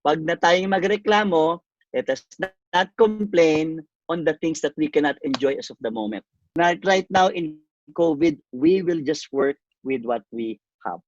Wag na tayong magreklamo. Let us not complain on the things that we cannot enjoy as of the moment. Right now in COVID, we will just work with what we have.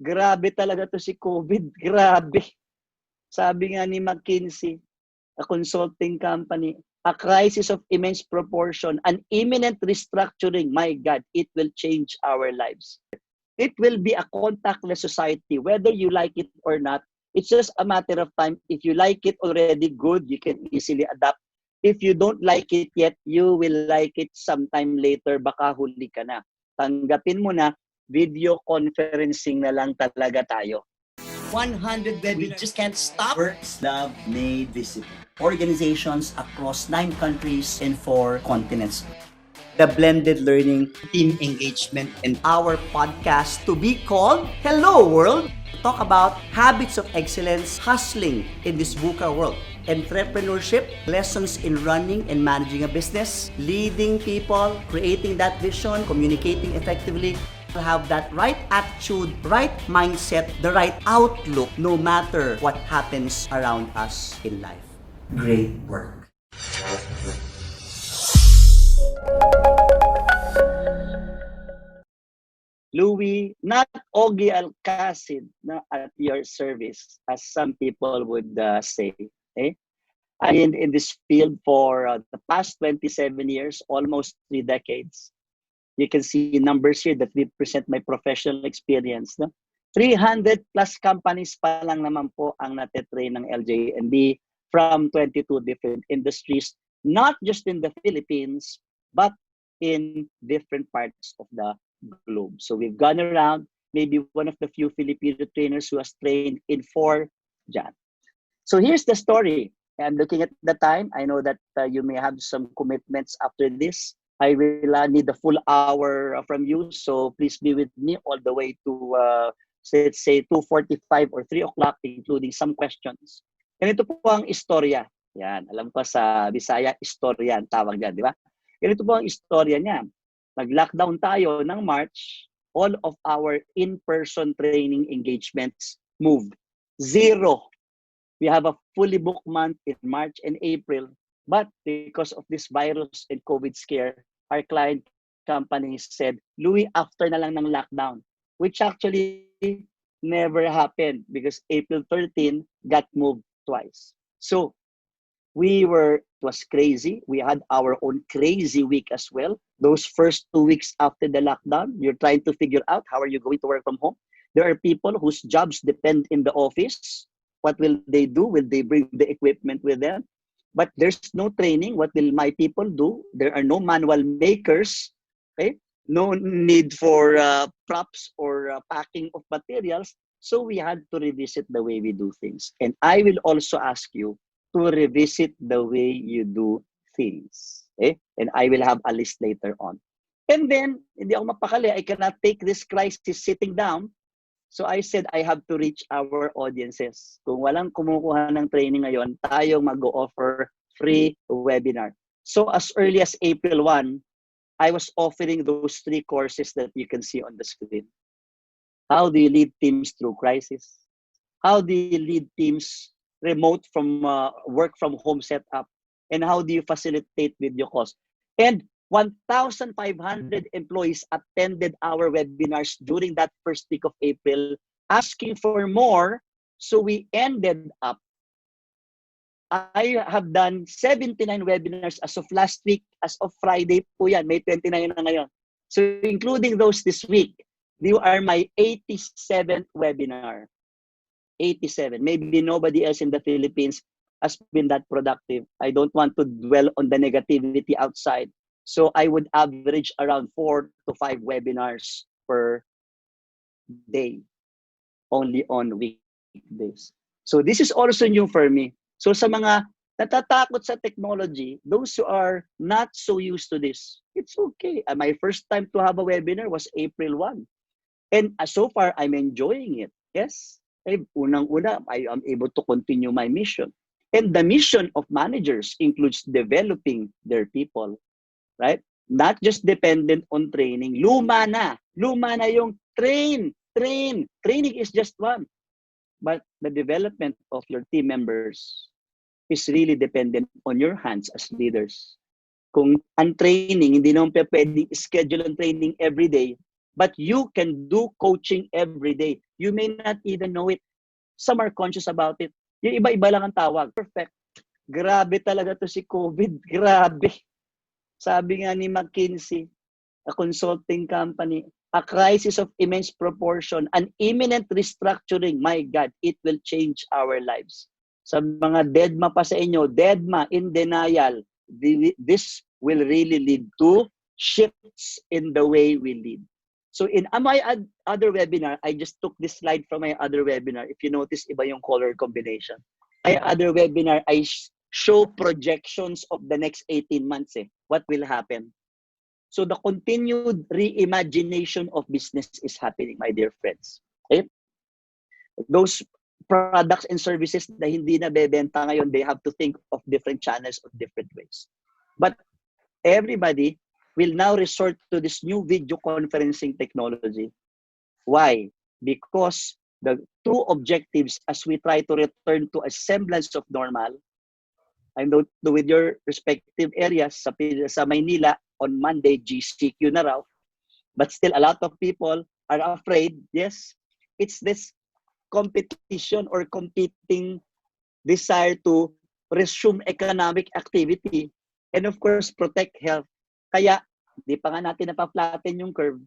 Grabe talaga to si COVID. Grabe. Sabi nga ni McKinsey, a consulting company, a crisis of immense proportion, an imminent restructuring, my God, it will change our lives. It will be a contactless society, whether you like it or not. It's just a matter of time. If you like it already, good, you can easily adapt. If you don't like it yet, you will like it sometime later, baka huli ka na. Tanggapin mo na, video conferencing na lang talaga tayo. 100 webinars. We just can't stop. Works Love Made Visible. Organizations across 9 countries and 4 continents. The blended learning, Team engagement, and our podcast to be called Hello World. Talk about habits of excellence, hustling in this VUCA world, entrepreneurship, lessons in running and managing a business, leading people, creating that vision, communicating effectively, have that right attitude, right mindset, the right outlook, no matter what happens around us in life. Great work. Louis, not Ogie Alcacid at your service, as some people would say. Okay? I'm in this field for the past 27 years, almost 3 decades. You can see numbers here that represent my professional experience. No? 300 plus companies pa lang naman po ang natitrain ng LJNB from 22 different industries, not just in the Philippines, but in different parts of the globe. So we've gone around, maybe one of the few Filipino trainers who has trained in 4 JAN. So here's the story. I'm looking at the time. I know that you may have some commitments after this. I will need a full hour from you, so please be with me all the way to, let's say, 2:45 or 3 o'clock, including some questions. Ganito po ang istorya. Yan, alam ko sa Bisaya, istorya ang tawag dyan, di ba? Ganito po ang istorya niya. Nag-lockdown tayo ng March, all of our in-person training engagements moved. 0. We have a fully booked month in March and April. But because of this virus and COVID scare, our client companies said, Louis, after na lang ng lockdown, which actually never happened because April 13 got moved twice. So it was crazy. We had our own crazy week as well. Those first 2 weeks after the lockdown, you're trying to figure out how are you going to work from home. There are people whose jobs depend in the office. What will they do? Will they bring the equipment with them? But there's no training. What will my people do? There are no manual makers. Okay? No need for props or packing of materials. So we had to revisit the way we do things. And I will also ask you to revisit the way you do things. Okay? And I will have a list later on. And then, hindi ako mapakali. I cannot take this crisis sitting down. So I said, I have to reach our audiences. Kung walang kumukuha ng training ngayon, tayong mag-offer free webinar. So as early as April 1, I was offering those 3 courses that you can see on the screen. How do you lead teams through crisis? How do you lead teams remote from work from home setup? And how do you facilitate video calls? And 1,500 employees attended our webinars during that first week of April, asking for more. So we ended up, I have done 79 webinars as of last week, as of Friday po yan, May 29 na ngayon. So including those this week, you are my 87th webinar. 87. Maybe nobody else in the Philippines has been that productive. I don't want to dwell on the negativity outside. So I would average around 4 to 5 webinars per day, only on weekdays. So this is also new for me. So sa mga natatakot sa technology, those who are not so used to this, it's okay. My first time to have a webinar was April 1. And so far, I'm enjoying it. Yes. Unang-una, I am able to continue my mission. And the mission of managers includes developing their people. Right? Not just dependent on training. Luma na yung train. Training is just one. but the development of your team members is really dependent on your hands as leaders. Kung ang training, hindi naman pwedeng schedule ang training every day, but you can do coaching every day. You may not even know it. Some are conscious about it. Yung iba-iba lang ang tawag. Perfect. Grabe talaga to si COVID. Grabe. Sabi nga ni McKinsey, a consulting company, a crisis of immense proportion, an imminent restructuring. My God, it will change our lives. Sa mga deadma pa sa inyo, deadma, in denial, this will really lead to shifts in the way we lead. So in my other webinar, I just took this slide from my other webinar. If you notice, iba yung color combination. My other webinar, I show projections of the next 18 months. What will happen? So the continued reimagination of business is happening, my dear friends. Okay? Those products and services na hindi na bebenta ngayon, they have to think of different channels of different ways. But everybody will now resort to this new video conferencing technology. Why? Because the two objectives as we try to return to a semblance of normal, I know with your respective areas, sa Maynila, on Monday, GCQ na raw, but still a lot of people are afraid. Yes, it's this competition or competing desire to resume economic activity and of course protect health. Kaya di pa nga natin napaflatten yung curve.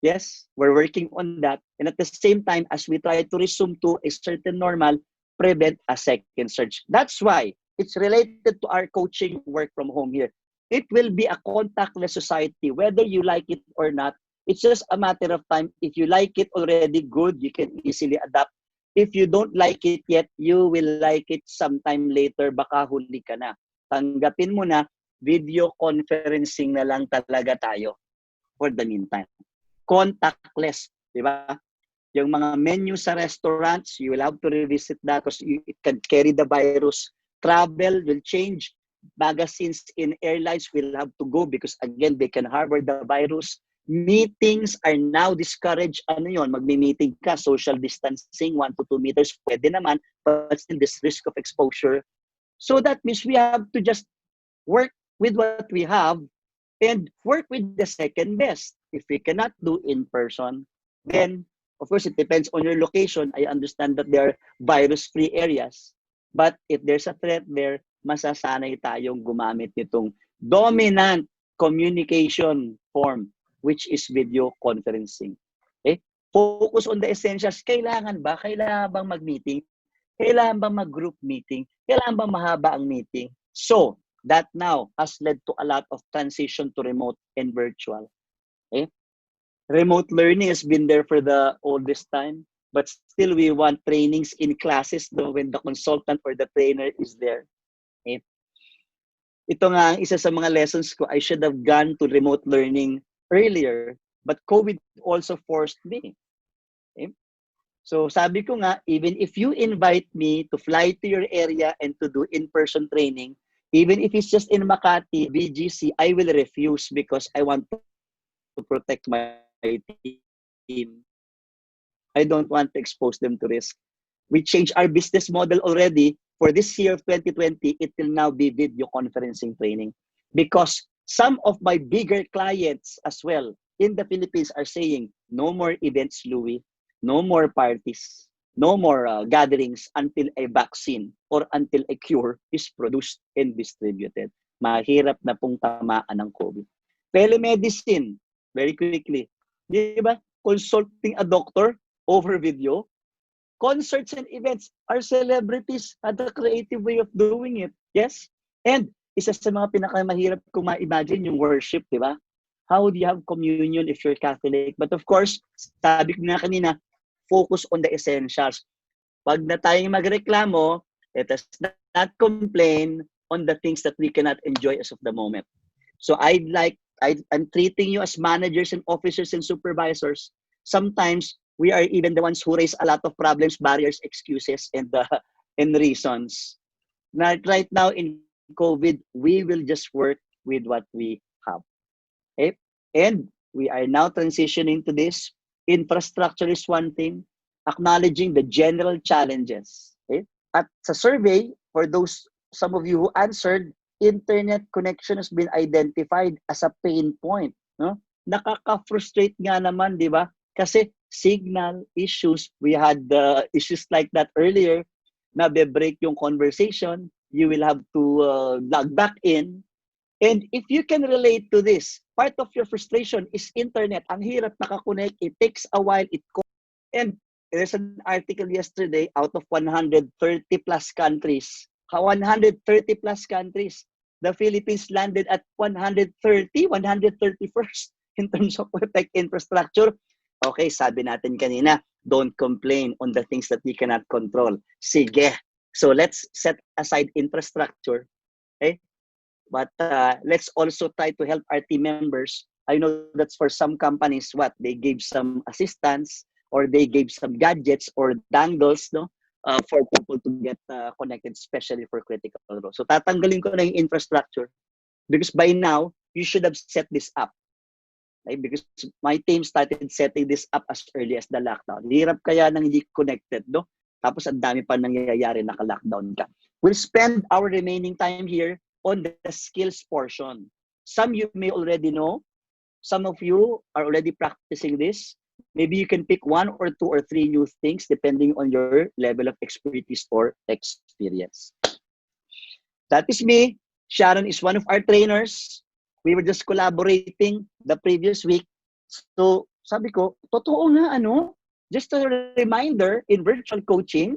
Yes, we're working on that, and at the same time as we try to resume to a certain normal, prevent a second surge. That's why it's related to our coaching work from home here. It will be a contactless society, whether you like it or not. It's just a matter of time. If you like it already, good, you can easily adapt. If you don't like it yet, you will like it sometime later. Baka huli ka na. Tanggapin mo na, video conferencing na lang talaga tayo for the meantime. Contactless, di ba? Yung mga menu sa restaurants, you will have to revisit that because it can carry the virus. Travel will change. Magazines in airlines will have to go because again, they can harbor the virus. Meetings are now discouraged. Ano yun? Magmi-meeting ka, social distancing, 1 to 2 meters, pwede naman, but still this risk of exposure. So that means we have to just work with what we have and work with the second best. If we cannot do in person, then of course, it depends on your location. I understand that there are virus-free areas. But if there's a threat there, masasanay tayong gumamit nitong dominant communication form, which is video conferencing. Okay? Focus on the essentials. Kailangan ba? Kailangan bang mag-meeting? Kailangan bang mag-group meeting? Kailangan bang mahaba ang meeting? So, that now has led to a lot of transition to remote and virtual. Okay? Remote learning has been there for the oldest time, but still we want trainings in classes though when the consultant or the trainer is there. Okay? Ito nga ang isa sa mga lessons ko. I should have gone to remote learning earlier, but COVID also forced me. Okay? So sabi ko nga, even if you invite me to fly to your area and to do in-person training, even if it's just in Makati, BGC, I will refuse because I want to protect my team. I don't want to expose them to risk. We changed our business model already. For this year of 2020, it will now be video conferencing training because some of my bigger clients as well in the Philippines are saying, no more events, Louis, no more parties, no more gatherings until a vaccine or until a cure is produced and distributed. Mahirap na pong tamaan ng COVID. Telemedicine, very quickly. Di ba? Consulting a doctor over video. Concerts and events are celebrities at the creative way of doing it. Yes? And isa sa mga pinakamahirap kung ma-imagine yung worship, di ba? How do you have communion if you're Catholic? But of course, sabi ko na kanina, focus on the essentials. Pag na tayong magreklamo, let us not complain on the things that we cannot enjoy as of the moment. So I'm treating you as managers and officers and supervisors. Sometimes we are even the ones who raise a lot of problems, barriers, excuses, and reasons. Now, right now in COVID, we will just work with what we have. Okay? And we are now transitioning to this. Infrastructure is one thing. acknowledging the general challenges. Okay? At sa survey, for those, some of you who answered, internet connection has been identified as a pain point. No? Nakaka-frustrate nga naman, di ba? Kasi signal issues, we had issues like that earlier, na be-break yung conversation, you will have to log back in. And if you can relate to this, part of your frustration is internet. Ang hirap nakakonect, it takes a while, and there's an article yesterday, out of 130 plus countries, 130 plus countries, the Philippines landed at 131st in terms of tech infrastructure. Okay, sabi natin kanina, don't complain on the things that we cannot control. Sige. So let's set aside infrastructure. Okay? But let's also try to help our team members. I know that's for some companies, they gave some assistance, or they gave some gadgets or dangles, no, for people to get connected, especially for critical roles. So tatanggalin ko na yung infrastructure, because by now you should have set this up. Okay? Because my team started setting this up as early as the lockdown. Hirap kaya nang hindi connected, no? Tapos ang dami pa nangyayari, naka-lockdown ka. We'll spend our remaining time here on the skills portion. Some you may already know. Some of you are already practicing this. Maybe you can pick 1 or 2 or 3 new things depending on your level of expertise or experience. That is me. Sharon is one of our trainers. We were just collaborating the previous week. So sabi ko, totoo nga just a reminder, in virtual coaching,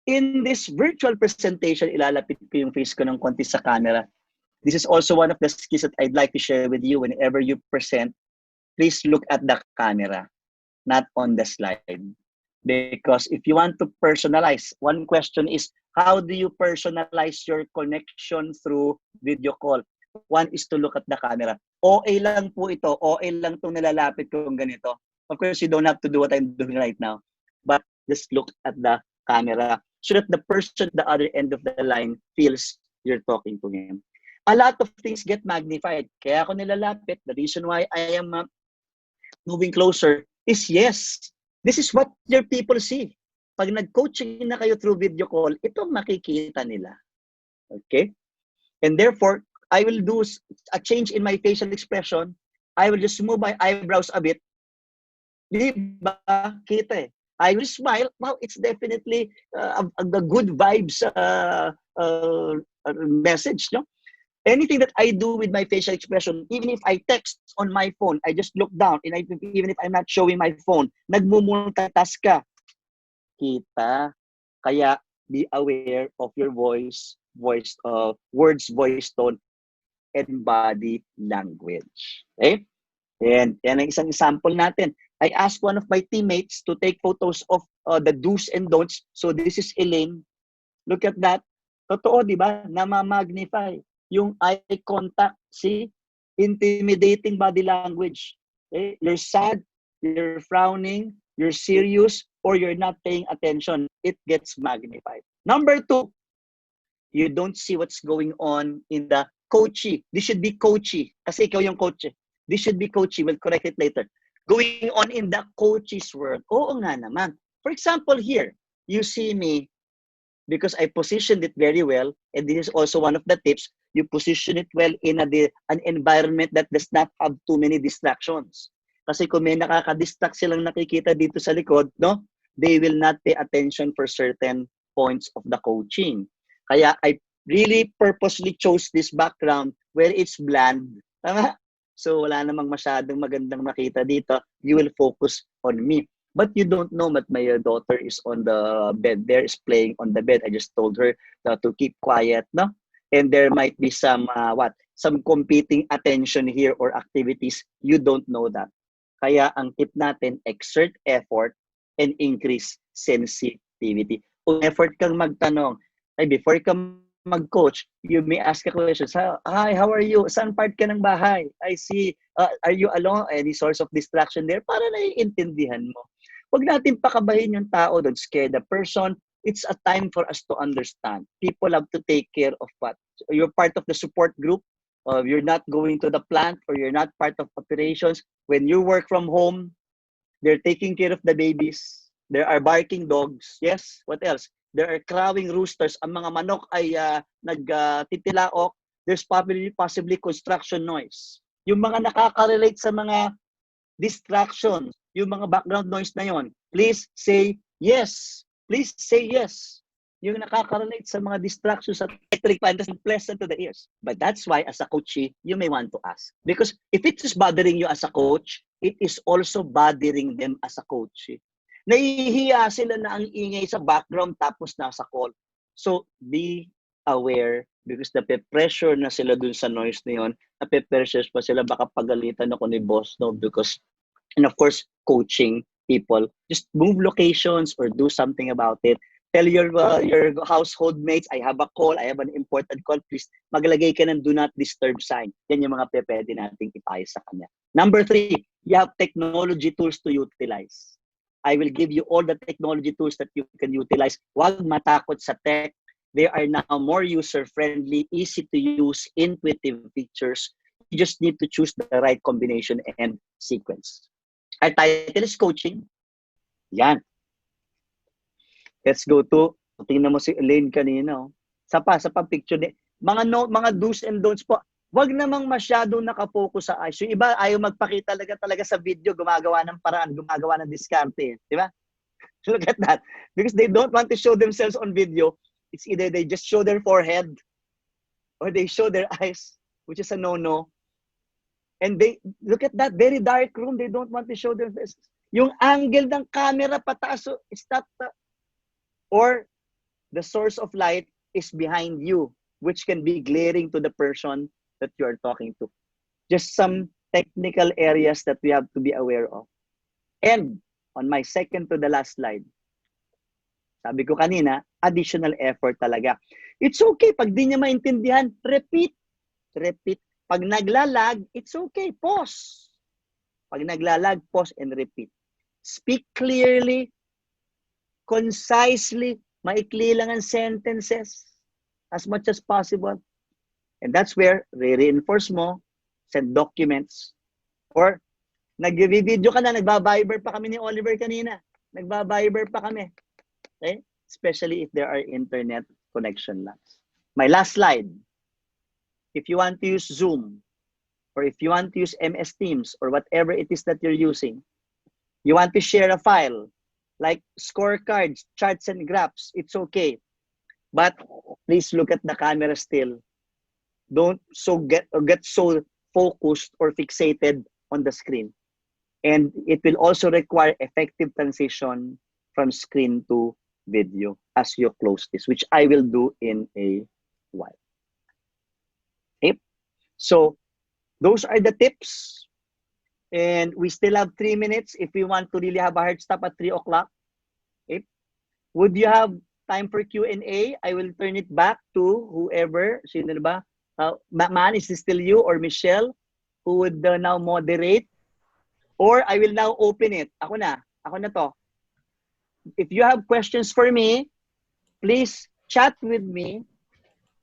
in this virtual presentation, ilalapit ko yung face ko ng konti sa camera. This is also one of the skills that I'd like to share with you. Whenever you present, please look at the camera, not on the slide. Because if you want to personalize, one question is, how do you personalize your connection through video call? One is to look at the camera. OA lang po ito. OA lang itong nalalapit kong ganito. Of course, you don't have to do what I'm doing right now. But just look at the camera so that the person at the other end of the line feels you're talking to him. A lot of things get magnified. Kaya ako nilalapit. The reason why I am moving closer is, yes, this is what your people see. Pag nag-coaching na kayo through video call, ito makikita nila. Okay? And therefore, I will do a change in my facial expression. I will just move my eyebrows a bit. Di ba? Kita eh. I will smile. Wow, it's definitely a good vibes message, no? Anything that I do with my facial expression, even if I text on my phone, I just look down, and even if I'm not showing my phone, nagmumultatas ka. Kita. Kaya be aware of your words, voice tone, and body language. Okay? And yan ang isang example natin. I asked one of my teammates to take photos of the do's and don'ts. So this is Elaine. Look at that. Totoo, di ba? Namamagnify. Yung eye contact, see? Intimidating body language. Okay? You're sad, you're frowning, you're serious, or you're not paying attention. It gets magnified. Number 2, you don't see what's going on in the coachy. This should be coachy. Kasi ikaw yung coach. This should be coachy. We'll correct it later. Going on in the coach's world. Oo nga naman. For example, here, you see me, because I positioned it very well, and this is also one of the tips, you position it well in an environment that does not have too many distractions. Kasi kung may nakaka-distract silang nakikita dito sa likod, no, they will not pay attention for certain points of the coaching. Kaya I really purposely chose this background where it's bland. Tama? So wala namang masyadong magandang makita dito. You will focus on me. But you don't know that my daughter is on the bed there, is playing on the bed. I just told her to keep quiet, no? And there might be some some competing attention here or activities. You don't know that. Kaya ang tip natin, exert effort and increase sensitivity. Kung effort kang magtanong, before ka mag-coach, you may ask a question. Hi, how are you? Saan part ka ng bahay? I see. Are you alone? Any source of distraction there? Para naiintindihan mo. Huwag natin pakabahin yung tao, don't scare the person. It's a time for us to understand. People have to take care of what? You're part of the support group. You're not going to the plant, or you're not part of operations. When you work from home, they're taking care of the babies. There are barking dogs. Yes, what else? There are crowing roosters. Ang mga manok ay nagtitilaok. There's possibly construction noise. Yung mga nakaka-relate sa mga distractions, yung mga background noise na yon, please say yes. Please say yes. Yung nakaka-relate sa mga distractions at electric fan doesn't pleasant to the ears. But that's why, as a coachee, you may want to ask. Because if it is bothering you as a coach, it is also bothering them as a coach. Nahihiya sila na ang ingay sa background tapos nasa call. So, be aware because nape-pressure na sila dun sa noise na yun. Nape-pressure pa sila, baka pagalitan ako ni boss, no? Because, and of course, coaching people, just move locations or do something about it. Tell your household mates, I have a call, I have an important call, please maglagay ka ng do not disturb sign. Yan yung mga pwede nating ipayo sa kanya. Number 3, you have technology tools to utilize. I will give you all the technology tools that you can utilize. Huwag matakot sa tech. They are now more user-friendly, easy to use, intuitive features. You just need to choose the right combination and sequence. Our title is coaching. Yan. Let's go to, tingnan mo si Elaine kanina. Sa picture ni, mga do's and don'ts po. Wag namang masyadong nakafocus sa eyes. Yung iba ayaw magpakita talaga sa video, gumagawa ng paraan, gumagawa ng diskarte. Di ba? Look at that. Because they don't want to show themselves on video. It's either they just show their forehead or they show their eyes, which is a no-no. And they, look at that, very dark room. They don't want to show their faces. Yung angle ng camera pataas, so it's not, or the source of light is behind you, which can be glaring to the person that you are talking to. Just some technical areas that we have to be aware of. And on my second to the last slide, sabi ko kanina, additional effort talaga. It's okay. Pag di niya maintindihan, repeat. Repeat. Pag naglalag, it's okay. Pause. Pag naglalag, pause and repeat. Speak clearly, concisely, maikli lang ang sentences as much as possible. And that's where re-reinforce mo, send documents, or nag-video ka na, nagba-Viber pa kami ni Oliver kanina. Nagba-Viber pa kami. Okay? Especially if there are internet connection lags. My last slide. If you want to use Zoom, or if you want to use MS Teams, or whatever it is that you're using, you want to share a file, like scorecards, charts, and graphs, it's okay. But please look at the camera still. Don't get so focused or fixated on the screen. And it will also require effective transition from screen to video as you close this, which I will do in a while. Okay? So those are the tips. And we still have 3 minutes if we want to really have a hard stop at 3 o'clock. Okay? Would you have time for Q&A? I will turn it back to whoever. Sino ba? Man, is this still you or Michelle who would now moderate? Or I will now open it. Ako na to. If you have questions for me, please chat with me.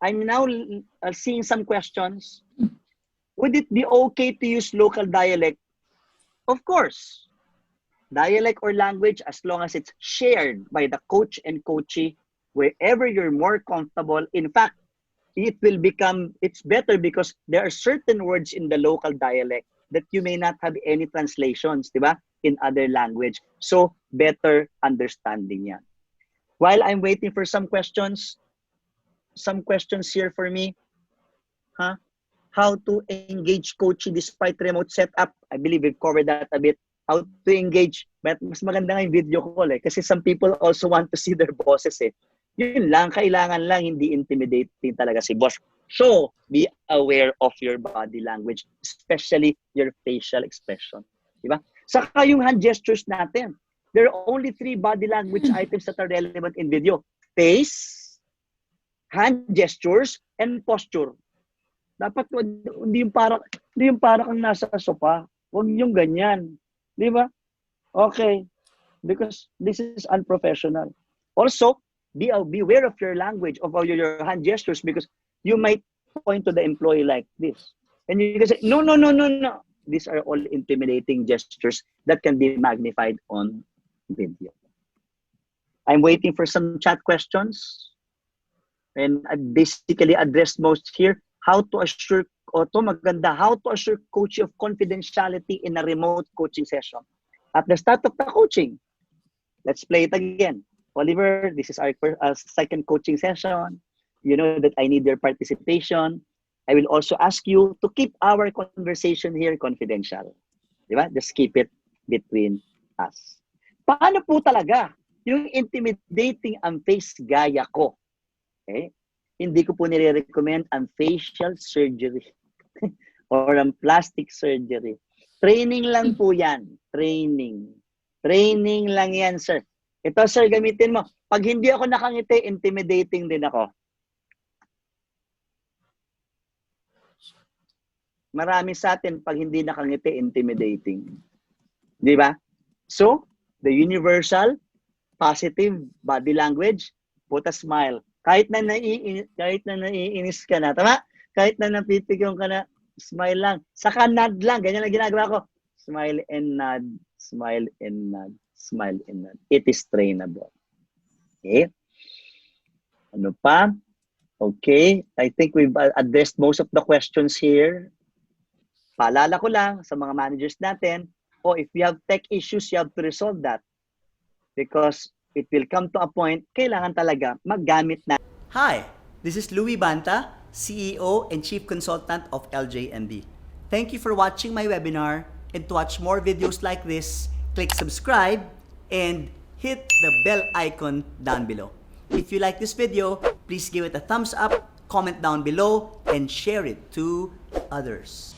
I'm now seeing some questions. Would it be okay to use local dialect? Of course. Dialect or language, as long as it's shared by the coach and coachee, wherever you're more comfortable. In fact, it's better because there are certain words in the local dialect that you may not have any translations, diba? In other language. So, better understanding yan. While I'm waiting for some questions here for me. How to engage coaching despite remote setup. I believe we've covered that a bit. How to engage. But mas maganda nga yung video call kasi some people also want to see their bosses Yun lang, kailangan lang hindi intimidating talaga si boss. So, be aware of your body language, especially your facial expression. Diba? Saka yung hand gestures natin. There are only 3 body language items that are relevant in video. Face, hand gestures, and posture. Dapat hindi yung para kang nasa sofa. Huwag yung ganyan. Di ba? Okay. Because this is unprofessional. Also, be aware of your language, of your hand gestures, because you might point to the employee like this. And you can say, no. These are all intimidating gestures that can be magnified on video. I'm waiting for some chat questions. And I basically address most here. How to assure, maganda, how to assure coach of confidentiality in a remote coaching session. At the start of the coaching, let's play it again. Oliver, this is our second coaching session. You know that I need your participation. I will also ask you to keep our conversation here confidential. Diba? Just keep it between us. Paano po talaga yung intimidating ang face gaya ko? Okay? Hindi ko po nire-recommend ang facial surgery or ang plastic surgery. Training lang po yan. Training. Training lang yan, sir. Ito, sir, gamitin mo. Pag hindi ako nakangiti, intimidating din ako. Marami sa atin, pag hindi nakangiti, intimidating. Di ba? So, the universal, positive body language, put a smile. Kahit na naiinis ka na, tama? Kahit na napipigyan ka na, smile lang. Saka nod lang. Ganyan ang ginagawa ko. Smile and nod, smile and nod, smile and nod. It is trainable. Okay? Ano pa? Okay. I think we've addressed most of the questions here. Paalala ko lang sa mga managers natin, if you have tech issues, you have to resolve that. Because it will come to a point, kailangan talaga maggamit na. Hi, this is Louis Banta, CEO and Chief Consultant of LJMB. Thank you for watching my webinar, and to watch more videos like this, click subscribe and hit the bell icon down below. If you like this video, please give it a thumbs up, comment down below, and share it to others.